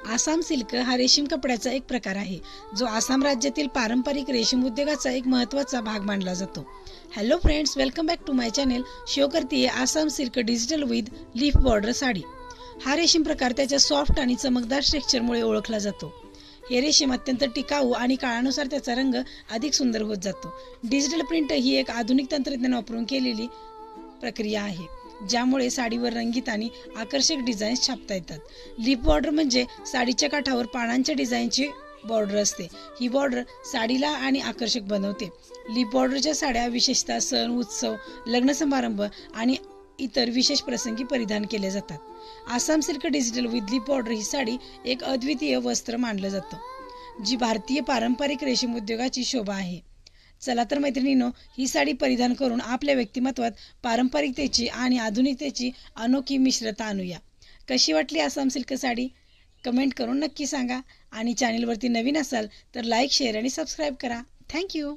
Assam silk हा रेशीम कपड्याचा एक प्रकार आहे, जो आसाम राज्यातील पारंपरिक रेशीम उद्योगाचा एक महत्त्वाचा भाग मानला जातो. Hello friends, welcome back to my channel. Show करते Assam silk digital with leaf border sari. हा रेशीम प्रकार त्याच्या सॉफ्ट आणि चमकदार स्ट्रक्चरमुळे ओळखला जातो. हे रेशीम अत्यंत टिकाऊ आणि काळानुसार त्याचा रंग अधिक सुंदर होत जातो. डिजिटल प्रिंट ही एक आधुनिक तंत्रज्ञान वापरून केलेली प्रक्रिया आहे, ज्यामुळे साडीवर रंगीत आणि आकर्षक डिझाईन्स छापता येतात. लीफ बॉर्डर म्हणजे साडीच्या काठावर पानांच्या डिझाईनची बॉर्डर असते. ही बॉर्डर साडीला आणि आकर्षक बनवते. लीफ बॉर्डरच्या साड्या विशेषतः सण, उत्सव, लग्न समारंभ आणि इतर विशेष प्रसंगी परिधान केले जातात. Assam silk digital with leaf border ही साडी एक अद्वितीय वस्त्र मानलं जातं, जी भारतीय पारंपरिक रेशीम उद्योगाची शोभा आहे. चला तर मैत्रिणींनो, ही साडी परिधान करून आपल्या व्यक्तिमत्वात पारंपरिकतेची आणि आधुनिकतेची अनोखी मिश्रता आणूया. कशी वाटली आसाम सिल्क साडी? कमेंट करून नक्की सांगा. आणि चॅनेलवरती नवीन असाल तर लाईक, शेअर आणि सबस्क्राईब करा. थँक्यू.